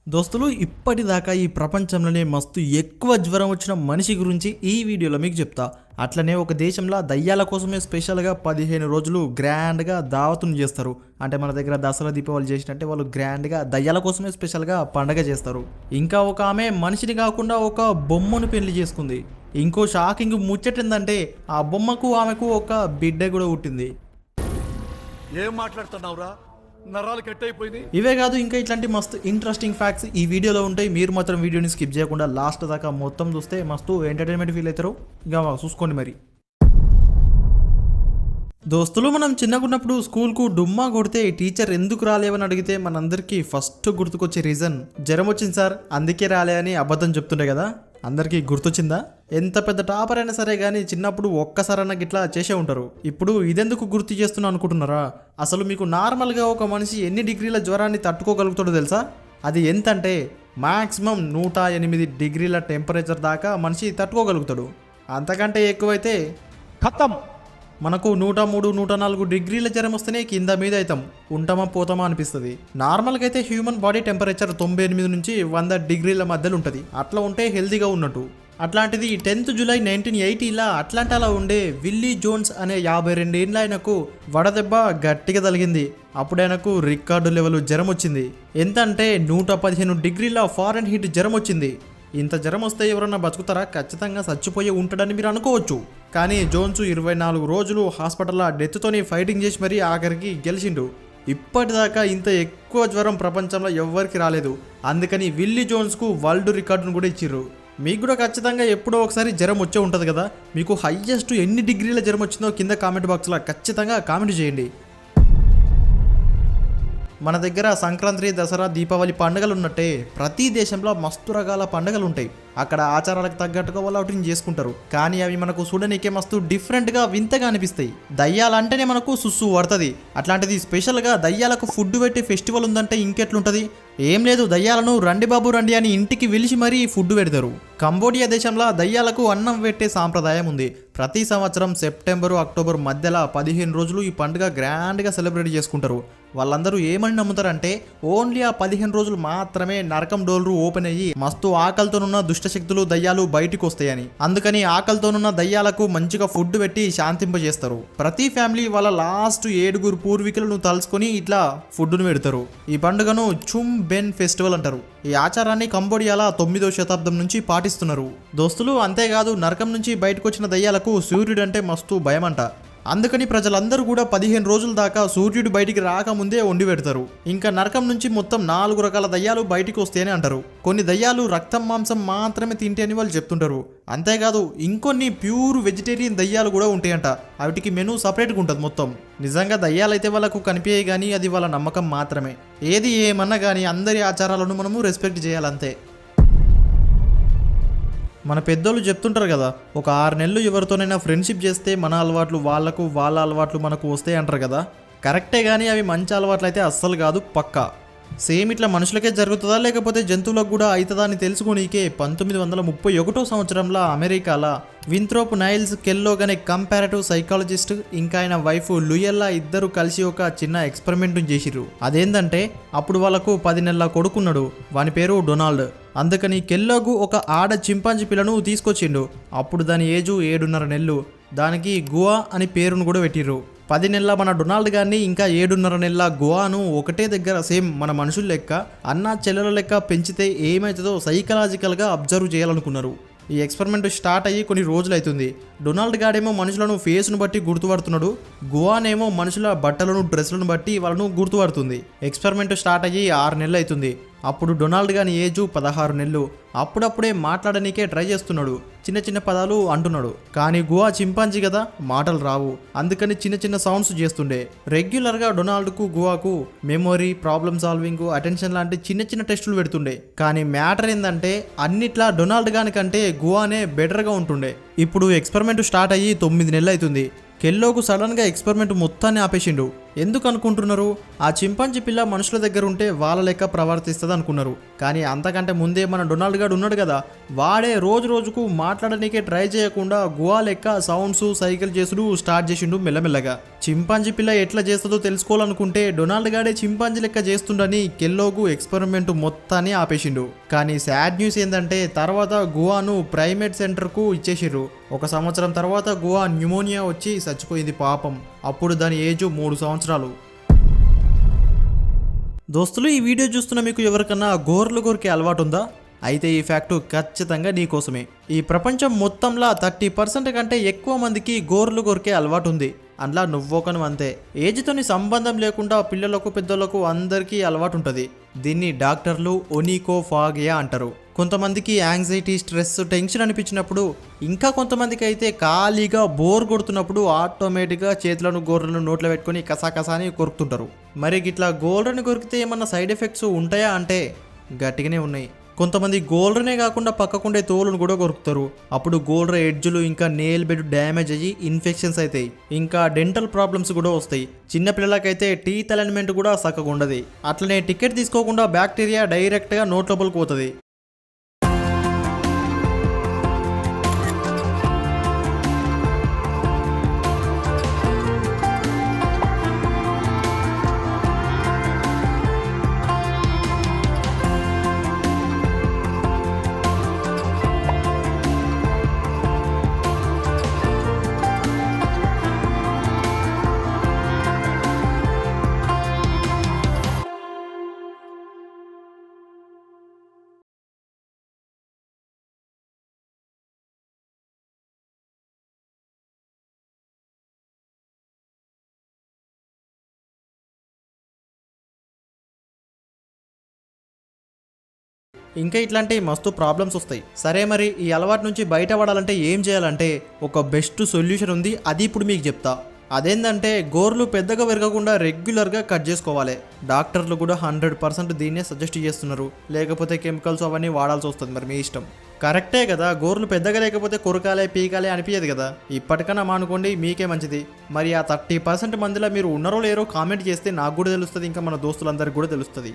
దోస్తులు ఇప్పటిదాకా ఈ ప్రపంచంలోనే మస్తు ఎక్కువ జ్వరం వచ్చిన మనిషి గురించి ఈ వీడియోలో మీకు చెప్తా. అట్లనే ఒక దేశంలో దయ్యాల కోసమే స్పెషల్గా 15 రోజులు గ్రాండ్గా దావతును చేస్తారు. అంటే మన దగ్గర దసరా దీపావళి చేసినట్టే వాళ్ళు గ్రాండ్గా దయ్యాల కోసమే స్పెషల్గా పండగ చేస్తారు. ఇంకా ఒక ఆమె మనిషిని కాకుండా ఒక బొమ్మను పెళ్లి చేసుకుంది. ఇంకో షాకింగ్ ముచ్చట ఏంటంటే ఆ బొమ్మకు ఆమెకు ఒక బిడ్డ కూడా పుట్టింది. ఏం మాట్లాడుతున్నావురా? నరాలు కట్ అయిపోయింది. ఇవే కాదు ఇంకా ఇట్లాంటి మస్తు ఇంట్రెస్టింగ్ ఫ్యాక్ట్స్ ఈ వీడియోలో ఉంటాయి. మీరు మాత్రం వీడియోని స్కిప్ చేయకుండా లాస్ట్ దాకా మొత్తం చూస్తే మస్తు ఎంటర్టైన్మెంట్ ఫీల్ అవుతారు. ఇంకా చూసుకోండి మరి. దోస్తులు, మనం చిన్నగున్నప్పుడు స్కూల్కు డుమ్మా కొడితే టీచర్ ఎందుకు రాలేవని అడిగితే మనందరికీ ఫస్ట్ గుర్తుకొచ్చే రీజన్ జ్వరం వచ్చింది సార్ అందుకే రాలే అని అబద్ధం చెప్తుండే కదా. అందరికీ గుర్తొచ్చిందా? ఎంత పెద్ద టాపర్ అయినా సరే కానీ చిన్నప్పుడు ఒక్కసారన్నా గిట్లా చేసే ఉంటారు. ఇప్పుడు ఇదెందుకు గుర్తు చేస్తున్నా అనుకుంటున్నారా? అసలు మీకు నార్మల్గా ఒక మనిషి ఎన్ని డిగ్రీల జ్వరాన్ని తట్టుకోగలుగుతాడో తెలుసా? అది ఎంతంటే మ్యాక్సిమం 108 డిగ్రీల టెంపరేచర్ దాకా మనిషి తట్టుకోగలుగుతాడు. అంతకంటే ఎక్కువైతే ఖతం. మనకు 103, 104 డిగ్రీల జ్వరం వస్తేనే కింద మీద అవుతాం, ఉంటామా పోతామా అనిపిస్తుంది. నార్మల్గా అయితే హ్యూమన్ బాడీ టెంపరేచర్ 98 నుంచి 100 డిగ్రీల మధ్యలో ఉంటుంది. అట్లా ఉంటే హెల్తీగా ఉన్నట్టు. అట్లాంటిది 10th జూలై 1980 అట్లాంటాలో ఉండే విల్లీ జోన్స్ అనే 52 ఏళ్ళ ఆయనకు వడదెబ్బ గట్టిగా తగిలింది. అప్పుడు ఆయనకు రికార్డు లెవెల్ జ్వరం వచ్చింది. ఎంత అంటే 115 డిగ్రీల ఫారెన్ హీట్ జ్వరం వచ్చింది. ఇంత జ్వరం వస్తే ఎవరన్నా బతుకుతారా? ఖచ్చితంగా చచ్చిపోయి ఉంటాడని మీరు అనుకోవచ్చు. కానీ జోన్స్ 24 రోజులు హాస్పిటల్లో డెత్తోని ఫైటింగ్ చేసి మరీ ఆఖరికి గెలిచిండు. ఇప్పటిదాకా ఇంత ఎక్కువ జ్వరం ప్రపంచంలో ఎవ్వరికి రాలేదు. అందుకని విల్లీ జోన్స్కు వరల్డ్ రికార్డును కూడా ఇచ్చిర్రు. మీకు కూడా ఖచ్చితంగా ఎప్పుడో ఒకసారి జ్వరం వచ్చే ఉంటుంది కదా. మీకు హైయెస్ట్ ఎన్ని డిగ్రీల జ్వరం వచ్చిందో కింద కామెంట్ బాక్స్లో ఖచ్చితంగా కామెంట్ చేయండి. మన దగ్గర సంక్రాంతి, దసరా, దీపావళి పండుగలు ఉన్నట్టే ప్రతి దేశంలో మస్తు రకాల పండుగలు ఉంటాయి. అక్కడ ఆచారాలకు తగ్గట్టుగా వాళ్ళు వాటిని చేసుకుంటారు. కానీ అవి మనకు చూడనీకే మస్తు డిఫరెంట్గా వింతగా అనిపిస్తాయి. దయ్యాలంటేనే మనకు సుస్సు పడుతుంది. అట్లాంటిది స్పెషల్గా దయ్యాలకు ఫుడ్ పెట్టే ఫెస్టివల్ ఉందంటే ఇంకెట్లుంటుంది? ఏం లేదు, దయ్యాలను రండి బాబు రండి అని ఇంటికి పిలిచి మరీ ఫుడ్ పెడతారు. కంబోడియా దేశంలో దయ్యాలకు అన్నం పెట్టే సాంప్రదాయం ఉంది. ప్రతి సంవత్సరం సెప్టెంబరు, అక్టోబర్ మధ్యలో 15 రోజులు ఈ పండుగ గ్రాండ్గా సెలబ్రేట్ చేసుకుంటారు. వాళ్ళందరూ ఏమని నమ్ముతారంటే ఓన్లీ ఆ 15 రోజులు మాత్రమే నరకం డోర్లు ఓపెన్ అయ్యి మస్తు ఆకలితోనున్న దుష్టశక్తులు దయ్యాలు బయటికి వస్తాయని. అందుకని ఆకలితోనున్న దయ్యాలకు మంచిగా ఫుడ్ పెట్టి శాంతింపజేస్తారు. ప్రతి ఫ్యామిలీ వాళ్ళ లాస్ట్ 7 పూర్వీకులను తలుచుకొని ఇట్లా ఫుడ్ను పెడతారు. ఈ పండుగను చుమ్ బెన్ ఫెస్టివల్ అంటారు. ఈ ఆచారాన్ని కంబోడియాలో 9వ శతాబ్దం నుంచి పాటిస్తున్నారు. దోస్తులు, అంతేకాదు నరకం నుంచి బయటకు వచ్చిన దయ్యాలకు సూర్యుడు అంటే మస్తు భయం అంట. అందుకని ప్రజలందరూ కూడా 15 రోజుల దాకా సూర్యుడు బయటికి రాకముందే వండి పెడతారు. ఇంకా నరకం నుంచి మొత్తం 4 రకాల దయ్యాలు బయటికి వస్తాయని అంటారు. కొన్ని దయ్యాలు రక్తం మాంసం మాత్రమే తింటే అని వాళ్ళు చెప్తుంటారు. అంతేకాదు ఇంకొన్ని ప్యూర్ వెజిటేరియన్ దయ్యాలు కూడా ఉంటాయంట. వాటికి మెనూ సపరేట్గా ఉంటుంది మొత్తం. నిజంగా దయ్యాలైతే వాళ్ళకు కనిపించాయి కానీ అది వాళ్ళ నమ్మకం మాత్రమే. ఏది ఏమన్నా కానీ అందరి ఆచారాలను మనము రెస్పెక్ట్ చేయాలంతే. మన పెద్దోళ్ళు చెప్తుంటారు కదా, ఒక 6 నెలలు ఎవరితోనైనా ఫ్రెండ్షిప్ చేస్తే మన అలవాట్లు వాళ్ళకు, వాళ్ళ అలవాట్లు మనకు వస్తాయి అంటారు కదా. కరెక్టే, కానీ అవి మంచి అలవాట్లు అయితే అస్సలు కాదు, పక్కా. సేమ్ ఇట్లా మనుషులకే జరుగుతుందా లేకపోతే జంతువులకు కూడా అవుతుందా అని తెలుసుకోనీకే 1931 సంవత్సరంలో అమెరికాలో వింథ్రోప్ నైల్స్ కెల్లోగ్ అనే కంపారేటివ్ సైకాలజిస్ట్ ఇంకా ఆయన వైఫ్ లూయల్లా ఇద్దరు కలిసి ఒక చిన్న ఎక్స్పెరిమెంట్ చేసిర్రు. అదేంటంటే అప్పుడు వాళ్ళకు 10 నెలల కొడుకున్నాడు. వాని పేరు డొనాల్డ్. అందుకని కెల్లోగ్ ఒక ఆడ చింపాంజీ పిల్లను తీసుకొచ్చిండు. అప్పుడు దాని ఏజు 7.5 నెలలు. దానికి గువా అని పేరును కూడా పెట్టిర్రు. 10 నెలల మన డొనాల్డ్ గారిని ఇంకా 7.5 నెలల గువాను ఒకటే దగ్గర సేమ్ మన మనుషుల లెక్క అన్న చెల్లెల లెక్క పెంచితే ఏమవుతుందో సైకలాజికల్గా అబ్జర్వ్ చేయాలనుకున్నారు. ఈ ఎక్స్పెరిమెంట్ స్టార్ట్ అయ్యి కొన్ని రోజులు అవుతుంది. డొనాల్డ్ గాడేమో మనుషులను ఫేస్ను బట్టి గుర్తుపడుతున్నాడు. గువానేమో మనుషుల బట్టలను, డ్రెస్లను బట్టి వాళ్ళను గుర్తుపడుతుంది. ఎక్స్పెరిమెంట్ స్టార్ట్ అయ్యి 6 నెలలు అవుతుంది. అప్పుడు డొనాల్డ్ గాని ఏజు 16 నెలలు. అప్పుడప్పుడే మాట్లాడనీకే ట్రై చేస్తున్నాడు. చిన్న చిన్న పదాలు అంటున్నాడు. కానీ గువా చింపాంజీ కదా, మాటలు రావు. అందుకని చిన్న చిన్న సౌండ్స్ చేస్తుండే. రెగ్యులర్గా డొనాల్డ్కు గువాకు మెమొరీ, ప్రాబ్లమ్ సాల్వింగ్, అటెన్షన్ లాంటి చిన్న చిన్న టెస్టులు పెడుతుండే. కానీ మ్యాటర్ ఏంటంటే అన్నిట్లా డొనాల్డ్ గాని కంటే గువానే బెటర్గా ఉంటుండే. ఇప్పుడు ఎక్స్పెరిమెంట్ స్టార్ట్ అయ్యి 9 నెలలు అవుతుంది. కెల్లోగ్ సడన్గా ఎక్స్పెరిమెంట్ మొత్తాన్ని ఆపేసిండు. ఎందుకు అనుకుంటున్నారు? ఆ చింపాంజీ పిల్ల మనుషుల దగ్గర ఉంటే వాళ్ళ లెక్క ప్రవర్తిస్తుంది అనుకున్నారు. కానీ అంతకంటే ముందే మన డొనాల్డ్ గాడు ఉన్నాడు కదా, వాడే రోజు రోజుకు మాట్లాడనీకే ట్రై చేయకుండా గువా లెక్క సౌండ్స్ సైకిల్ చేసుడు స్టార్ట్ చేసిండు మెల్లమెల్లగా. చింపాంజీ పిల్ల ఎట్లా చేస్తుందో తెలుసుకోవాలనుకుంటే డొనాల్డ్ గాడే చింపాంజీ లెక్క చేస్తుండని కెల్లోగు ఎక్స్పెరిమెంట్ మొత్తాన్ని ఆపేసిండు. కానీ సాడ్ న్యూస్ ఏంటంటే తర్వాత గువాను ప్రైమేట్ సెంటర్కు ఇచ్చేసిర్రు. 1 సంవత్సరం తర్వాత గువా న్యూమోనియా వచ్చి చచ్చిపోయింది పాపం. అప్పుడు దాని ఏజ్ 3 సంవత్సరాలు. దోస్తులు, ఈ వీడియో చూస్తున్న మీకు ఎవరికన్నా గోర్లు కొరికే అలవాటు ఉందా? అయితే ఈ ఫ్యాక్టు ఖచ్చితంగా నీకోసమే. ఈ ప్రపంచం మొత్తంలో 30% కంటే ఎక్కువ మందికి గోర్లు కొరికే అలవాటు ఉంది. అందులో నువ్వొకను అంతే. ఏజ్తోని సంబంధం లేకుండా పిల్లలకు పెద్దలకు అందరికీ అలవాటు ఉంటుంది. దీన్ని డాక్టర్లు ఓనికోఫాగియా అంటారు. కొంతమందికి యాంగ్జైటీ, స్ట్రెస్, టెన్షన్ అనిపించినప్పుడు, ఇంకా కొంతమందికి అయితే ఖాళీగా బోర్ కొడుతున్నప్పుడు ఆటోమేటిక్గా చేతులను గోర్లను నోట్లో పెట్టుకొని కసాకసా అని కొరుకుతుంటారు. మరి ఇట్లా గోర్లను కొరికితే ఏమన్నా సైడ్ ఎఫెక్ట్స్ ఉంటాయా అంటే గట్టిగానే ఉన్నాయి. కొంతమంది గోల్డ్నే కాకుండా పక్కకుండే తోలును కూడా కొరుకుతారు. అప్పుడు గోల్డ్ ఎడ్జులు ఇంకా నేల్ బెడ్ డ్యామేజ్ అయ్యి ఇన్ఫెక్షన్స్ అవుతాయి. ఇంకా డెంటల్ ప్రాబ్లమ్స్ కూడా వస్తాయి. చిన్నపిల్లలకైతే టీత్ అలైన్మెంట్ కూడా చక్కగా ఉండదు. అట్లనే టికెట్ తీసుకోకుండా బ్యాక్టీరియా డైరెక్ట్గా నోట్ లోపలికి పోతుంది. ఇంకా ఇట్లాంటి మస్తు ప్రాబ్లమ్స్ వస్తాయి. సరే, మరి ఈ అలవాటు నుంచి బయటపడాలంటే ఏం చేయాలంటే ఒక బెస్ట్ సొల్యూషన్ ఉంది. అది ఇప్పుడు మీకు చెప్తా. అదేంటంటే గోర్లు పెద్దగా పెరగకుండా రెగ్యులర్గా కట్ చేసుకోవాలి. డాక్టర్లు కూడా 100% దీన్నే సజెస్ట్ చేస్తున్నారు. లేకపోతే కెమికల్స్ అవన్నీ వాడాల్సి వస్తుంది. మరి మీ ఇష్టం. కరెక్టే కదా, గోర్లు పెద్దగా లేకపోతే కొరకాలే పీకాలే అనిపించదు కదా. ఇప్పటికన్నా మానుకోండి, మీకే మంచిది. మరి ఆ 30% మందిలో మీరు ఉన్నారో లేరో కామెంట్ చేస్తే నాకు కూడా తెలుస్తుంది, ఇంకా మన దోస్తులందరికీ కూడా తెలుస్తుంది.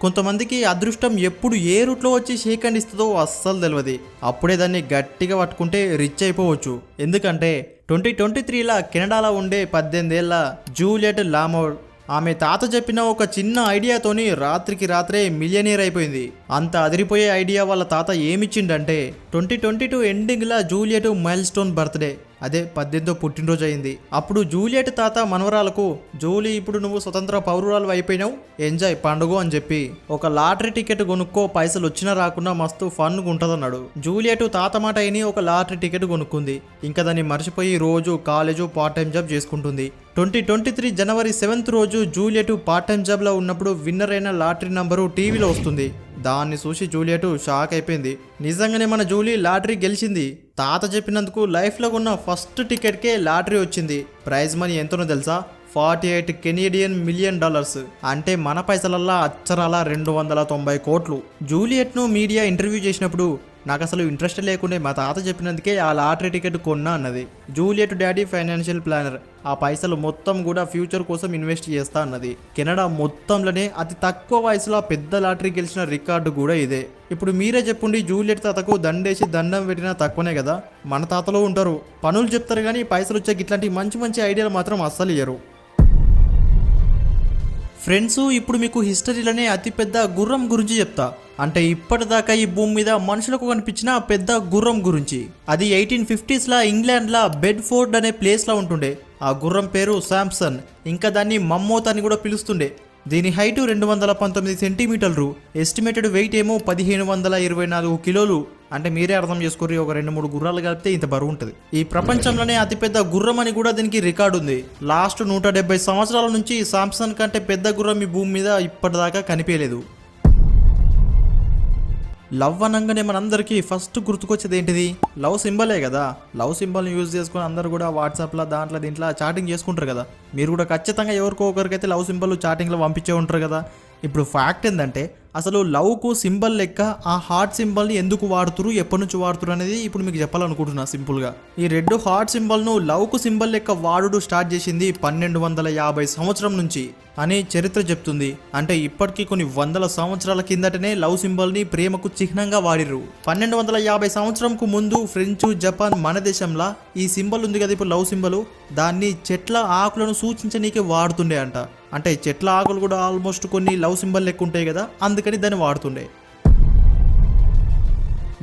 కొంతమందికి అదృష్టం ఎప్పుడు ఏ రూట్లో వచ్చి షేక్ హ్యాండ్ ఇస్తుందో అస్సలు తెలియదు. అప్పుడే దాన్ని గట్టిగా పట్టుకుంటే రిచ్ అయిపోవచ్చు. ఎందుకంటే 2023లా కెనడాలో ఉండే 18 ఏళ్ల జూలియట్ లామోర్, ఆమె తాత చెప్పిన ఒక చిన్న ఐడియాతోని రాత్రికి రాత్రే మిలియనీర్ అయిపోయింది. అంత అదిరిపోయే ఐడియా వాళ్ళ తాత ఏమిచ్చిండంటే 2022 ఎండింగ్లా జూలియట్ మైల్ స్టోన్ బర్త్డే, అదే 18వ పుట్టినరోజు అయింది. అప్పుడు జూలియట్ తాత మనవరాలకు, జూలీ ఇప్పుడు నువ్వు స్వతంత్ర పౌరురాలు అయిపోయినావు, ఎంజాయ్ పండుగ అని చెప్పి ఒక లాటరీ టికెట్ కొనుక్కో, పైసలు వచ్చినా రాకుండా మస్తు ఫన్గా ఉంటుందన్నాడు. జూలియట్ తాత మాట అయిని ఒక లాటరీ టికెట్ కొనుక్కుంది. ఇంకా దాన్ని మర్చిపోయి రోజు కాలేజు పార్ట్ టైం జాబ్ చేసుకుంటుంది. 2023 జనవరి 7th రోజు జూలియట్ పార్ట్ టైం జాబ్లో ఉన్నప్పుడు విన్నర్ అయిన లాటరీ నంబరు టీవీలో వస్తుంది. దాన్ని చూసి జూలియట్ షాక్ అయిపోయింది. నిజంగానే మన జూలీ లాటరీ గెలిచింది. తాత చెప్పినందుకు లైఫ్లో ఉన్న ఫస్ట్ టికెట్కే లాటరీ వచ్చింది. ప్రైజ్ మనీ ఎంతనో తెలుసా? 48 కెనేడియన్ మిలియన్ డాలర్స్, అంటే మన పైసలల్లా అచ్చరాల 290 కోట్లు. జూలియట్ను మీడియా ఇంటర్వ్యూ చేసినప్పుడు నాకు అసలు ఇంట్రెస్ట్ లేకుండే, మా తాత చెప్పినందుకే ఆ లాటరీ టికెట్ కొన్నా అన్నది. జూలియట్ డాడీ ఫైనాన్షియల్ ప్లానర్, ఆ పైసలు మొత్తం కూడా ఫ్యూచర్ కోసం ఇన్వెస్ట్ చేస్తా అన్నది. కెనడా మొత్తంలోనే అతి తక్కువ వయసులో పెద్ద లాటరీ గెలిచిన రికార్డు కూడా ఇదే. ఇప్పుడు మీరే చెప్పండి, జూలియట్ తాతకు దండేసి దండం పెట్టినా తక్కువనే కదా. మన తాతలో ఉంటారు, పనులు చెప్తారు కానీ పైసలు వచ్చే ఇట్లాంటి మంచి మంచి ఐడియాలు మాత్రం అస్సలు ఇయ్యరు. ఫ్రెండ్స్, ఇప్పుడు మీకు హిస్టరీలోనే అతిపెద్ద గుర్రం గురించి చెప్తా. అంటే ఇప్పటిదాకా ఈ భూమి మీద మనుషులకు కనిపించిన పెద్ద గుర్రం గురించి. అది 1850sలో ఇంగ్లాండ్లో బెడ్ఫోర్డ్ అనే ప్లేస్లో ఉంటుండే. ఆ గుర్రం పేరు శాంసన్, ఇంకా దాన్ని మమ్మోత్ అని కూడా పిలుస్తుండే. దీని హైటు 219 సెంటీమీటర్లు, ఎస్టిమేటెడ్ వెయిట్ ఏమో 1524 కిలోలు. అంటే మీరే అర్థం చేసుకోర్రి, ఒక 2-3 గుర్రాలు కలిపితే ఇంత బరువు ఉంటుంది. ఈ ప్రపంచంలోనే అతిపెద్ద గుర్రం అని కూడా దీనికి రికార్డు ఉంది. లాస్ట్ 170 సంవత్సరాల నుంచి శాంసన్ కంటే పెద్ద గుర్రం ఈ భూమి మీద ఇప్పటిదాకా కనిపించలేదు. లవ్ అనగానే మనందరికీ ఫస్ట్ గుర్తుకొచ్చేది ఏంటిది? లవ్ సింబలే కదా. లవ్ సింబల్ని యూజ్ చేసుకొని అందరు కూడా వాట్సాప్లో దీంట్లో చాటింగ్ చేసుకుంటారు కదా. మీరు కూడా ఖచ్చితంగా ఎవరికో ఒకరికైతే లవ్ సింబల్ చాటింగ్లో పంపించే ఉంటారు కదా. ఇప్పుడు ఫ్యాక్ట్ ఏంటంటే అసలు లవ్కు సింబల్ లెక్క ఆ హార్ట్ సింబల్ని ఎందుకు వాడుతురు, ఎప్పటి నుంచి వాడుతురు అనేది ఇప్పుడు మీకు చెప్పాలనుకుంటున్నా సింపుల్గా. ఈ రెడ్ హార్ట్ సింబల్ను లవ్కు సింబల్ లెక్క వాడుడు స్టార్ట్ చేసింది 1250 సంవత్సరం నుంచి అని చరిత్ర చెప్తుంది. అంటే ఇప్పటికీ కొన్ని వందల సంవత్సరాల కిందటనే లవ్ సింబల్ని ప్రేమకు చిహ్నంగా వాడిర్రు. 1250 సంవత్సరంకు ముందు ఫ్రెంచ్, జపాన్ మన దేశంలో ఈ సింబల్ ఉంది కదా ఇప్పుడు లవ్ సింబల్, దాన్ని చెట్ల ఆకులను సూచించనీకే వాడుతుండే అంట. అంటే చెట్ల ఆకులు కూడా ఆల్మోస్ట్ కొన్ని లవ్ సింబల్ లెక్క ఉంటాయి కదా, అందుకని దాన్ని వాడుతుండే.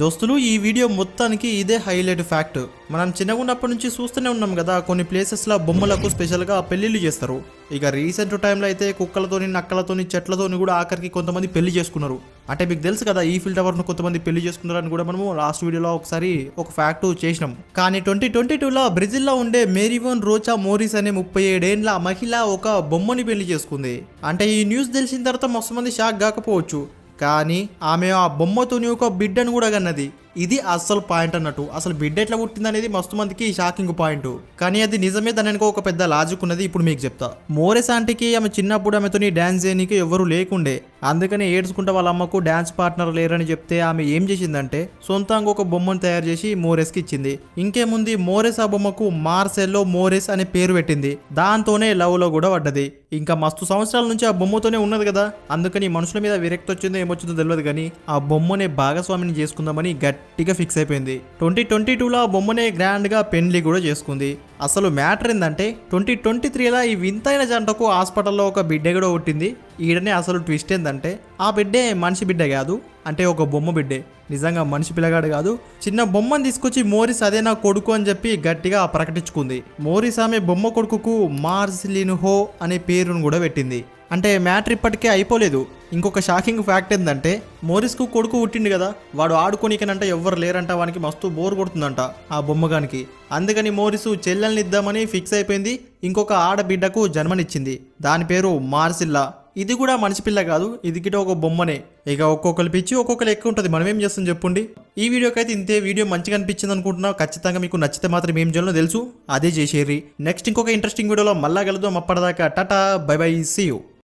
దోస్తులు ఈ వీడియో మొత్తానికి ఇదే హైలైట్ ఫ్యాక్ట్. మనం చిన్నగా ఉన్నప్పటి నుంచి చూస్తూనే ఉన్నాం కదా, కొన్ని ప్లేసెస్లో బొమ్మలకు స్పెషల్గా పెళ్లిళ్ళు చేస్తారు. ఇక రీసెంట్ టైంలో అయితే కుక్కలతోని, నక్కలతోని, చెట్లతోని కూడా ఆఖరికి కొంతమంది పెళ్లి చేసుకున్నారు. అంటే మీకు తెలుసు కదా ఈఫిల్ టవర్ను కొంతమంది పెళ్లి చేసుకున్నారని కూడా మనము లాస్ట్ వీడియోలో ఒకసారి ఒక ఫ్యాక్ట్ చేసినాం. కానీ 2022లో బ్రెజిల్లో ఉండే మేరీవోన్ రోచా మోరిస్ అనే 37 ఏళ్ల మహిళ ఒక బొమ్మని పెళ్లి చేసుకుంది. అంటే ఈ న్యూస్ తెలిసిన తర్వాత మస్తు మంది షాక్ కాకపోవచ్చు, కానీ ఆమె ఆ బొమ్మతోని ఒక బిడ్డను కూడా కన్నది. ఇది అసలు పాయింట్ అన్నట్టు. అసలు బిడ్డ ఎట్లా పుట్టింది అనేది మస్తు మందికి షాకింగ్ పాయింట్, కానీ అది నిజమే. దాని ఒక పెద్ద లాజిక్ ఉన్నది, ఇప్పుడు మీకు చెప్తా. మోరెస్ ఆంటీకి ఆమె చిన్నప్పుడు ఆమెతోని డాన్స్ చేయడానికి ఎవరు లేకుండే, అందుకని ఏడ్చుకుంటే వాళ్ళ అమ్మకు డాన్స్ పార్ట్నర్ లేరని చెప్తే ఆమె ఏం చేసిందంటే సొంతంగా ఒక బొమ్మను తయారు చేసి మోరెస్కి ఇచ్చింది. ఇంకేముంది, మోరెస్ ఆ బొమ్మకు మార్సెల్లో మోరెస్ అనే పేరు పెట్టింది. దాంతోనే లవ్ లో కూడా పడ్డది. ఇంకా మస్తు సంవత్సరాల నుంచి ఆ బొమ్మతోనే ఉన్నది కదా, అందుకని మనుషుల మీద విరక్తి వచ్చిందో ఏమొచ్చిందో తెలియదు, కానీ ఆ బొమ్మనే భాగస్వామిని చేసుకుందామని గట్టిగా ఫిక్స్ అయిపోయింది. 2022లో ఆ బొమ్మనే గ్రాండ్ గా పెళ్లి కూడా చేసుకుంది. అసలు మ్యాటర్ ఏంటంటే 2023లో ఈ వింతైన జంటకు హాస్పిటల్లో ఒక బిడ్డ కూడా పుట్టింది. ఈడనే అసలు ట్విస్ట్ ఏంటంటే ఆ బిడ్డే మనిషి బిడ్డ కాదు, అంటే ఒక బొమ్మ బిడ్డే. నిజంగా మనిషి పిల్లగాడు కాదు, చిన్న బొమ్మను తీసుకొచ్చి మోరిస్ అదే నా కొడుకు అని చెప్పి గట్టిగా ప్రకటించుకుంది. మోరిస్ ఆమె బొమ్మ కొడుకుకు మార్సిలిన్హో అనే పేరును కూడా పెట్టింది. అంటే మ్యాటర్ ఇప్పటికే అయిపోలేదు. ఇంకొక షాకింగ్ ఫ్యాక్ట్ ఏంటంటే మోరిస్కు కొడుకు పుట్టిండు కదా, వాడు ఆడుకోనికనంట ఎవ్వరు లేరంట, వానికి మస్తు బోర్ కొడుతుందంట ఆ బొమ్మగానికి. అందుకని మోరిసు చెల్లెల్ని ఇద్దామని ఫిక్స్ అయిపోయింది. ఇంకొక ఆడబిడ్డకు జన్మనిచ్చింది, దాని పేరు మార్సిల్లా. ఇది కూడా మనిషి పిల్ల కాదు, ఇది గిట ఒక బొమ్మనే. ఇక ఒక్కొక్కరు పిచ్చి ఒక్కొక్కరు ఎక్కువ ఉంటుంది, మనం ఏం చేస్తాం చెప్పండి. ఈ వీడియోకి అయితే ఇంతే. వీడియో మంచిగా అనిపించింది అనుకుంటున్నా. ఖచ్చితంగా మీకు నచ్చితే మాత్రం ఏం చేయాలో తెలుసు, అదే చేసేరి. నెక్స్ట్ ఇంకొక ఇంట్రెస్టింగ్ వీడియోలో మళ్ళా కలుద్దాం. అప్పటిదాకా ta ta, bye bye, see you.